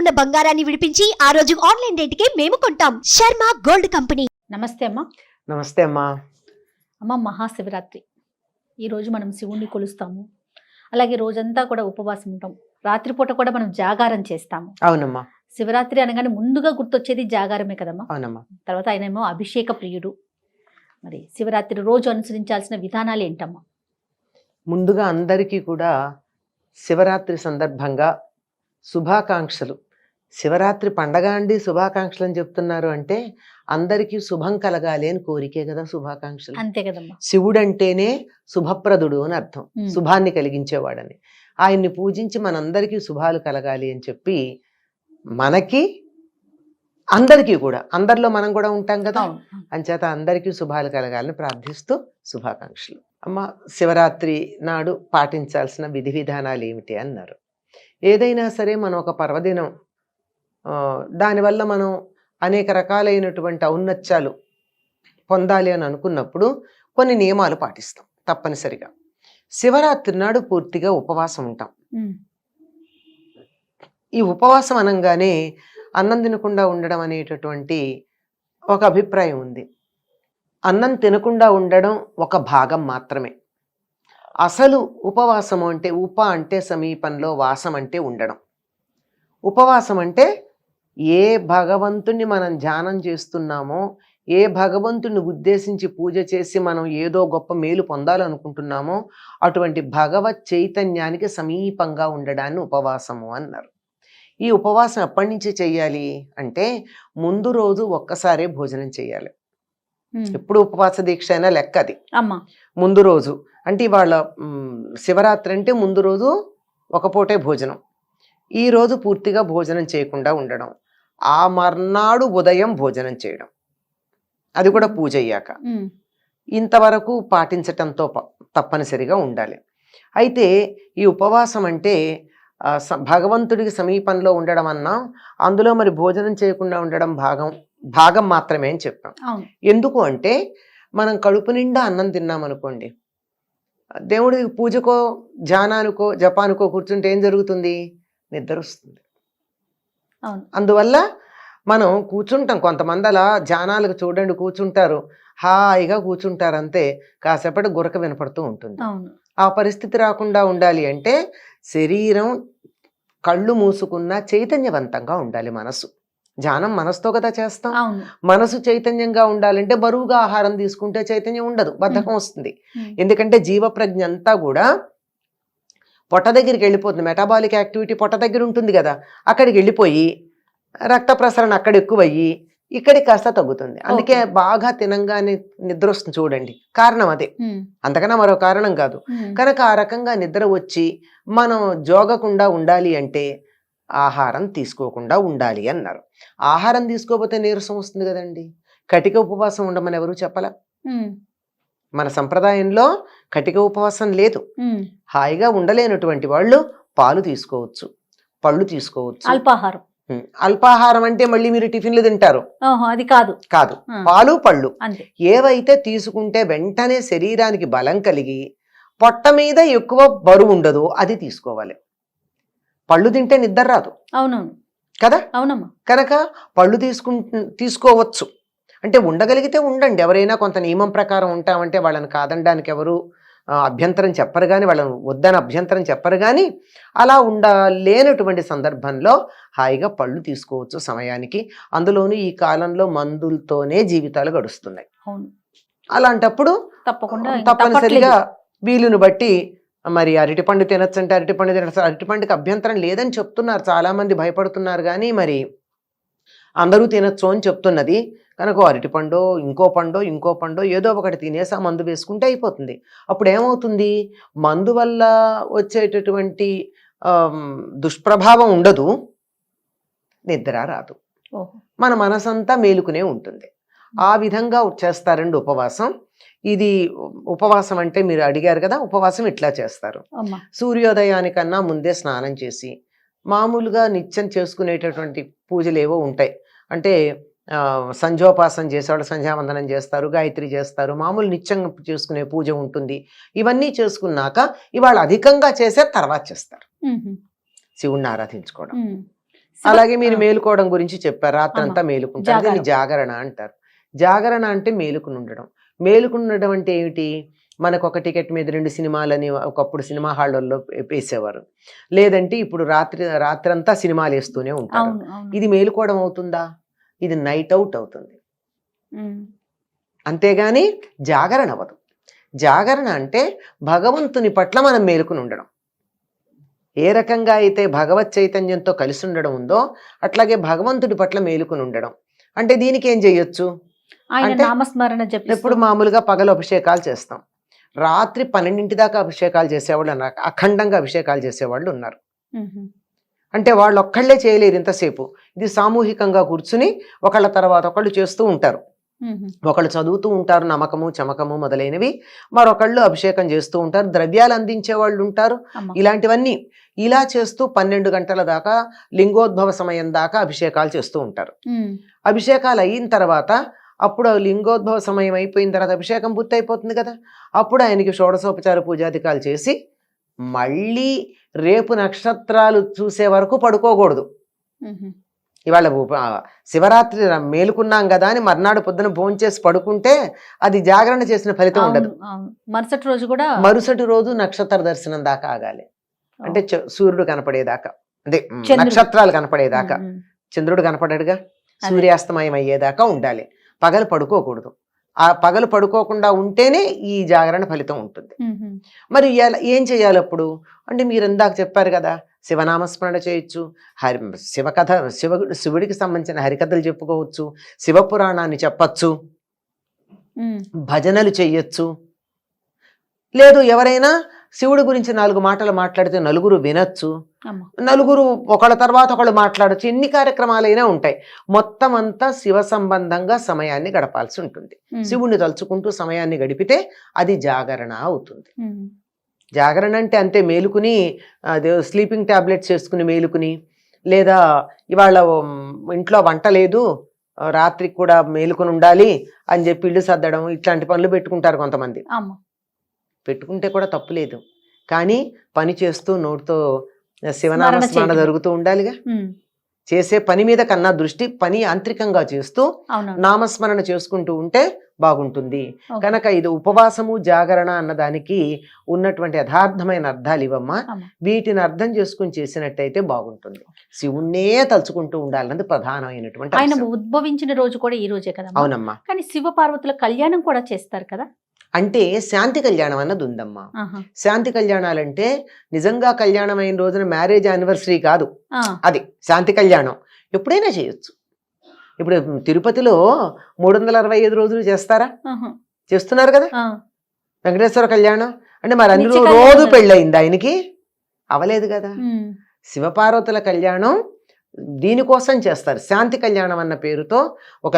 ఉన్న బంగారాన్ని విడిపించి ఆ రోజు ఆన్లైన్ రేటుకే మేము కొంటాం. Sharma gold company. నమస్తే అమ్మా. నమస్తే అమ్మా. అమ్మ, మహాశివరాత్రి ఈరోజు మనం శివుణ్ణి కొలుస్తాము. అలాగే రోజంతా కూడా ఉపవాసం ఉంటాం. రాత్రిపూట కూడా మనం జాగారం చేస్తాము. అవునమ్మా. శివరాత్రి అనగానే ముందుగా గుర్తొచ్చేది జాగారమే కదమ్మా. అవునమ్మా. తర్వాత ఆయనేమో అభిషేక ప్రియుడు. మరి శివరాత్రి రోజు అనుసరించాల్సిన విధానాలు ఏంటమ్మా? ముందుగా అందరికీ కూడా శివరాత్రి సందర్భంగా శుభాకాంక్షలు. శివరాత్రి పండగ అండి శుభాకాంక్షలు అని చెప్తున్నారు అంటే అందరికీ శుభం కలగాలి అని కోరికే కదా శుభాకాంక్షలు. అంతే కదమ్మా. శివుడు అంటేనే శుభప్రదుడు అని అర్థం, శుభాన్ని కలిగించేవాడని. ఆయన్ని పూజించి మనందరికీ శుభాలు కలగాలి అని చెప్పి మనకి అందరికీ కూడా, అందరిలో మనం కూడా ఉంటాం కదా, అంచేత అందరికీ శుభాలు కలగాలని ప్రార్థిస్తూ శుభాకాంక్షలు. అమ్మ, శివరాత్రి నాడు పాటించాల్సిన విధి విధానాలు ఏమిటి అన్నారు. ఏదైనా సరే మనం ఒక పర్వదినం, దానివల్ల మనం అనేక రకాలైనటువంటి ఔన్నత్యాలు పొందాలి అని అనుకున్నప్పుడు కొన్ని నియమాలు పాటిస్తాం తప్పనిసరిగా. శివరాత్రి నాడు పూర్తిగా ఉపవాసం ఉంటాం. ఈ ఉపవాసం అనగానే అన్నం తినకుండా ఉండడం అనేటటువంటి ఒక అభిప్రాయం ఉంది. అన్నం తినకుండా ఉండడం ఒక భాగం మాత్రమే. అసలు ఉపవాసము అంటే ఉప అంటే సమీపంలో, వాసం అంటే ఉండడం. ఉపవాసం అంటే ఏ భగవంతుణ్ణి మనం ధ్యానం చేస్తున్నామో, ఏ భగవంతుణ్ణి ఉద్దేశించి పూజ చేసి మనం ఏదో గొప్ప మేలు పొందాలనుకుంటున్నామో అటువంటి భగవత్ చైతన్యానికి సమీపంగా ఉండడాన్ని ఉపవాసము అన్నారు. ఈ ఉపవాసం ఎప్పటి నుంచి చెయ్యాలి అంటే ముందు రోజు ఒక్కసారే భోజనం చేయాలి. ఎప్పుడు ఉపవాస దీక్ష అయినా లెక్క అది. ముందు రోజు అంటే ఇవాళ శివరాత్రి అంటే ముందు రోజు ఒక పూటే భోజనం, ఈ రోజు పూర్తిగా భోజనం చేయకుండా ఉండడం, ఆ మర్నాడు ఉదయం భోజనం చేయడం, అది కూడా పూజ అయ్యాక. ఇంతవరకు పాటించటంతో తప్పనిసరిగా ఉండాలి. అయితే ఈ ఉపవాసం అంటే భగవంతుడికి సమీపంలో ఉండడం అన్నా, అందులో మరి భోజనం చేయకుండా ఉండడం భాగం మాత్రమే అని చెప్పాం. ఎందుకు అంటే మనం కడుపు నిండా అన్నం తిన్నామనుకోండి, దేవుడికి పూజకో ధ్యానానికో జపానికో కూర్చుంటే ఏం జరుగుతుంది? నిద్ర వస్తుంది. అందువల్ల మనం కూర్చుంటాం. కొంతమంది అలా ధ్యానాలకు చూడండి కూర్చుంటారు, హాయిగా కూర్చుంటారు, అంతే, కాసేపటి గురక వినపడుతూ ఉంటుంది. ఆ పరిస్థితి రాకుండా ఉండాలి అంటే శరీరం కళ్ళు మూసుకున్నా చైతన్యవంతంగా ఉండాలి. మనసు, ధ్యానం మనసుతో కదా చేస్తాం. మనసు చైతన్యంగా ఉండాలంటే బరువుగా ఆహారం తీసుకుంటే చైతన్యం ఉండదు, బద్ధకం వస్తుంది. ఎందుకంటే జీవ ప్రజ్ఞ అంతా కూడా పొట్ట దగ్గరికి వెళ్ళిపోతుంది. మెటాబాలిక్ యాక్టివిటీ పొట్ట దగ్గర ఉంటుంది కదా, అక్కడికి వెళ్ళిపోయి రక్త ప్రసరణ అక్కడ ఎక్కువయ్యి ఇక్కడికి కాస్త తగ్గుతుంది. అందుకే బాగా తినంగానే నిద్ర వస్తుంది చూడండి, కారణం అదే, అంతకన్నా మరో కారణం కాదు. కనుక ఆ రకంగా నిద్ర వచ్చి మనం జోగకుండా ఉండాలి అంటే ఆహారం తీసుకోకుండా ఉండాలి అన్నారు. ఆహారం తీసుకోకపోతే నీరసం వస్తుంది కదండి. కటిక ఉపవాసం ఉండమని ఎవరు చెప్పలా. మన సంప్రదాయంలో కటిక ఉపవాసం లేదు. హాయిగా ఉండలేనటువంటి వాళ్ళు పాలు తీసుకోవచ్చు, పళ్ళు తీసుకోవచ్చు. అల్పాహారం అంటే మళ్ళీ మీరు టిఫిన్లు తింటారు, అది కాదు. పాలు పళ్ళు ఏవైతే తీసుకుంటే వెంటనే శరీరానికి బలం కలిగి పొట్ట మీద ఎక్కువ బరువు ఉండదు అది తీసుకోవాలి. పళ్ళు తింటే నిద్ర రాదు. అవునవును కదా. అవునమ్మా. కనుక పళ్ళు తీసుకోవచ్చు. అంటే ఉండగలిగితే ఉండండి. ఎవరైనా కొంత నియమం ప్రకారం ఉంటామంటే వాళ్ళని కాదనడానికి ఎవరు అభ్యంతరం చెప్పరు కానీ, వాళ్ళని వద్దని అభ్యంతరం చెప్పరు కానీ, అలా ఉండలేనటువంటి సందర్భంలో హాయిగా పళ్ళు తీసుకోవచ్చు సమయానికి. అందులోనూ ఈ కాలంలో మందులతోనే జీవితాలు గడుస్తున్నాయి. అలాంటప్పుడు తప్పనిసరిగా వీలుని బట్టి మరి అరటిపండు తినచ్చు అంటే అరటిపండు తినచ్చు. అరటిపండుకి అభ్యంతరం లేదని చెప్తున్నారు, చాలా మంది భయపడుతున్నారు కానీ మరి అందరూ తినచ్చు అని చెప్తున్నది. కనుక అరటిపండో ఇంకో పండో ఏదో ఒకటి తినేసి ఆ మందు వేసుకుంటే అయిపోతుంది. అప్పుడు ఏమవుతుంది? మందు వల్ల వచ్చేటటువంటి దుష్ప్రభావం ఉండదు, నిద్ర రాదు, మన మనసంతా మేలుకునే ఉంటుంది. ఆ విధంగా చేస్తారండి ఉపవాసం. ఇది ఉపవాసం అంటే మీరు అడిగారు కదా, ఉపవాసం ఇట్లా చేస్తారు. సూర్యోదయానికన్నా ముందే స్నానం చేసి మామూలుగా నిత్యం చేసుకునేటటువంటి పూజలు ఏవో ఉంటాయి. అంటే సంధ్యోపాసన చేసేవాళ్ళు సంధ్యావందనం చేస్తారు, గాయత్రి చేస్తారు, మామూలు నిత్యం చేసుకునే పూజ ఉంటుంది. ఇవన్నీ చేసుకున్నాక ఇవాళ అధికంగా చేసే తర్వాత చేస్తారు శివుణ్ణి ఆరాధించుకోవడం. అలాగే మీరు మేలుకోవడం గురించి చెప్పారు, రాత్రంతా మేలుకుంటారు, దీన్ని జాగారం. జాగరణ అంటారు. జాగరణ అంటే మేలుకుని ఉండడం. మేలుకుని ఉండడం అంటే ఏమిటి? మనకు ఒక టికెట్ మీద 2 సినిమాలని ఒకప్పుడు సినిమా హాళ్ళల్లో వేసేవారు, లేదంటే ఇప్పుడు రాత్రంతా సినిమాలు వేస్తూనే ఉంటారు. అవును అవును ఇది మేలుకోవడం అవుతుందా? ఇది నైట్ అవుట్ అవుతుంది, ఉమ్, అంతేగాని జాగరణ అవ్వదు. జాగరణ అంటే భగవంతుని పట్ల మనం మేలుకుని ఉండడం. ఏ రకంగా అయితే భగవత్ చైతన్యంతో కలిసి ఉండడం ఉందో అట్లాగే భగవంతుడి పట్ల మేలుకుని ఉండడం. అంటే దీనికి ఏం చేయొచ్చు ఆయన అంటే నామస్మరణ ఇప్పుడు జపిస్తూ మామూలుగా పగలు అభిషేకాలు చేస్తాం, రాత్రి 12 దాకా అభిషేకాలు చేసేవాళ్ళు ఉన్నారు, అఖండంగా అభిషేకాలు చేసేవాళ్ళు ఉన్నారు. ఉహు, అంటే వాళ్ళు ఒక్కళ్ళే చేయలేరు ఇంతసేపు, ఇది సామూహికంగా కూర్చుని ఒకళ్ళ తర్వాత ఒకళ్ళు చేస్తూ ఉంటారు. ఉహు, ఒకళ్ళు చదువుతూ ఉంటారు, నమకము చమకము మొదలైనవి, మరొకళ్ళు అభిషేకం చేస్తూ ఉంటారు, ద్రవ్యాలు అందించే వాళ్ళు ఉంటారు. అమ్మ. ఇలాంటివన్నీ ఇలా చేస్తూ 12 గంటల దాకా లింగోద్భవ సమయం దాకా అభిషేకాలు చేస్తూ ఉంటారు. ఉమ్, అభిషేకాలు అయిన తర్వాత అప్పుడు లింగోద్భవ సమయం అయిపోయిన తర్వాత అభిషేకం పూర్తి అయిపోతుంది కదా, అప్పుడు ఆయనకి షోడశోపచార పూజాధికాలు చేసి మళ్ళీ రేపు నక్షత్రాలు చూసే వరకు పడుకోకూడదు. ఉహు, ఇవాళ శివరాత్రి మేలుకున్నాం కదా అని మర్నాడు పొద్దున భోంచేసి పడుకుంటే అది జాగరణ చేసిన ఫలితం ఉండదు. అవును అవును మరుసటి రోజు కూడా మరుసటి రోజు నక్షత్ర దర్శనం దాకా ఆగాలి. అంటే సూర్యుడు కనపడేదాకా, అంటే చంద్రుడు. నక్షత్రాలు కనపడేదాకా. ఉమ్, ఉమ్, చంద్రుడు కనపడాడుగా, సూర్యాస్తమయం అయ్యేదాకా ఉండాలి, పగలు పడుకోకూడదు. ఆ పగలు పడుకోకుండా ఉంటేనే ఈ జాగరణ ఫలితం ఉంటుంది. ఉహు, మరి ఏం చేయాలి అప్పుడు అంటే మీరు ఇందాక చెప్పారు కదా, శివనామస్మరణ చేయొచ్చు, శివకథ శివుడికి సంబంధించిన హరికథలు చెప్పుకోవచ్చు, శివపురాణాన్ని చెప్పచ్చు, ఉమ్, భజనలు చెయ్యొచ్చు. లేదు ఎవరైనా శివుడి గురించి 4 మాటలు మాట్లాడితే నలుగురు వినొచ్చు, అమ్మ. నలుగురు ఒకళ్ళ తర్వాత ఒకళ్ళు మాట్లాడచ్చు, ఎన్ని కార్యక్రమాలైనా ఉంటాయి. మొత్తం అంతా శివ సంబంధంగా సమయాన్ని గడపాల్సి ఉంటుంది. ఉమ్, శివుణ్ణి తలుచుకుంటూ సమయాన్ని గడిపితే అది జాగరణ అవుతుంది. ఉమ్, జాగరణ అంటే అంతే మేలుకుని అదే స్లీపింగ్ టాబ్లెట్స్ చేసుకుని మేలుకుని, లేదా ఇవాళ ఇంట్లో వంట లేదు రాత్రికి కూడా మేలుకుని ఉండాలి అని చెప్పి ఇల్లు సర్దడం, ఇట్లాంటి పనులు పెట్టుకుంటారు కొంతమంది. అమ్మ. పెట్టుకుంటే కూడా తప్పు లేదు, కానీ పని చేస్తూ నోటితో శివనామస్మరణ చేయటం. జరుగుతూ ఉండాలిగా. ఉమ్, చేసే పని మీద కన్నా దృష్టి పని యాంత్రికంగా చేస్తూ అవునవును నామస్మరణ చేసుకుంటూ ఉంటే బాగుంటుంది. ఓకే. కనుక ఇది ఉపవాసము జాగరణ అన్నదానికి ఉన్నటువంటి యథార్థమైన అర్థాలు ఇవమ్మా. అమ్మ. వీటిని అర్థం చేసుకుని చేసినట్టయితే బాగుంటుంది. శివుణ్ణే తలుచుకుంటూ ఉండాలన్నది ప్రధానమైనటువంటి ఆయన అంశం. ఉద్భవించిన రోజు కూడా ఈ రోజే కదా అవునమ్మా. కానీ శివ పార్వతుల కళ్యాణం కూడా చేస్తారు కదా. అంటే శాంతి కళ్యాణం అన్నది ఉందమ్మా. ఆహా. శాంతి కళ్యాణాలంటే నిజంగా కళ్యాణం అయిన రోజున మ్యారేజ్ యానివర్సరీ కాదు, ఆ, అది శాంతి కళ్యాణం. ఎప్పుడైనా చేయొచ్చు. ఇప్పుడు తిరుపతిలో 365 రోజులు చేస్తారా? ఆహా. చేస్తున్నారు కదా. ఆ, వెంకటేశ్వర కళ్యాణం అంటే మరి అందులో నిత్య కళ్యాణం రోజు కదా. పెళ్ళయింది ఆయనకి? అవలేదు కదా. ఉమ్, శివపార్వతుల కళ్యాణం దీనికోసం చేస్తారు. శాంతి కళ్యాణం అన్న పేరుతో ఒక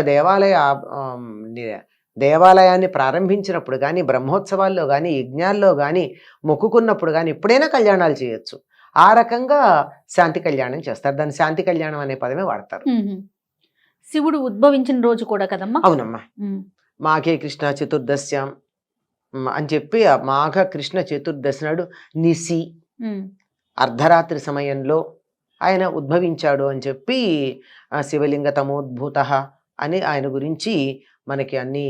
దేవాలయాన్ని ప్రారంభించినప్పుడు కానీ, బ్రహ్మోత్సవాల్లో కానీ, యజ్ఞాల్లో కానీ, మొక్కుకున్నప్పుడు కానీ ఎప్పుడైనా కళ్యాణాలు చేయొచ్చు. ఆ రకంగా శాంతి కళ్యాణం చేస్తారు. దాన్ని శాంతి కళ్యాణం అనే పదమే వాడతారు. ఉమ్. శివుడు ఉద్భవించిన రోజు కూడా కదమ్మా. అవునమ్మా. ఉమ్, మాఘే కృష్ణ చతుర్దశ్యాం అని చెప్పి ఆ మాఘ కృష్ణ చతుర్దశి నాడు నిసి ఉమ్, అర్ధరాత్రి సమయంలో ఆయన ఉద్భవించాడు అని చెప్పి శివలింగ తమోద్భూత అని ఆయన గురించి మనకి అన్ని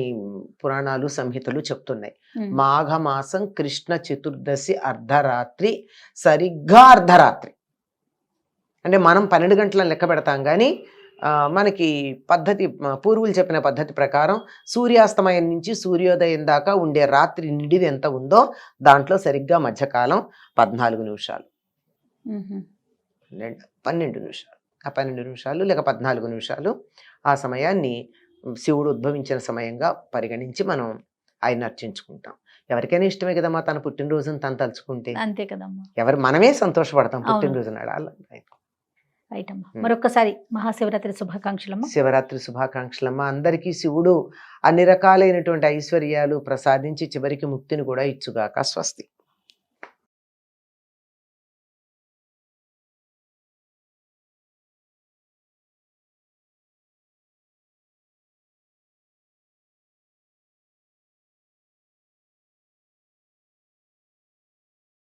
పురాణాలు సంహితలు చెప్తున్నాయి. ఉమ్, మాఘమాసం కృష్ణ చతుర్దశి అర్ధరాత్రి, సరిగ్గా అర్ధరాత్రి అంటే మనం 12 గంటలను లెక్క పెడతాం కానీ మనకి పద్ధతి పూర్వులు చెప్పిన పద్ధతి ప్రకారం సూర్యాస్తమయం నుంచి సూర్యోదయం దాకా ఉండే రాత్రి నిడివి ఎంత ఉందో దాంట్లో సరిగ్గా మధ్యకాలం 14 నిమిషాలు, ఉమ్, 12 నిమిషాలు, ఆ 12 నిమిషాలు లేక 14 నిమిషాలు ఆ సమయాన్ని శివుడు ఉద్భవించిన సమయంగా పరిగణించి మనం ఆయన అర్చించుకుంటాం. ఎవరికైనా ఇష్టమే కదమ్మా తన పుట్టినరోజును తను తలుచుకుంటే. అంతే కదమ్మా. మనమే సంతోషపడతాం అవును. పుట్టినరోజు నాడు. రైట్ అమ్మా. మరొకసారి మహాశివరాత్రి శుభాకాంక్షలమ్మా. శివరాత్రి శుభాకాంక్షలమ్మ. అందరికీ శివుడు అన్ని రకాలైనటువంటి ఐశ్వర్యాలు ప్రసాదించి చివరికి ముక్తిని కూడా ఇచ్చుగాక. స్వస్తి.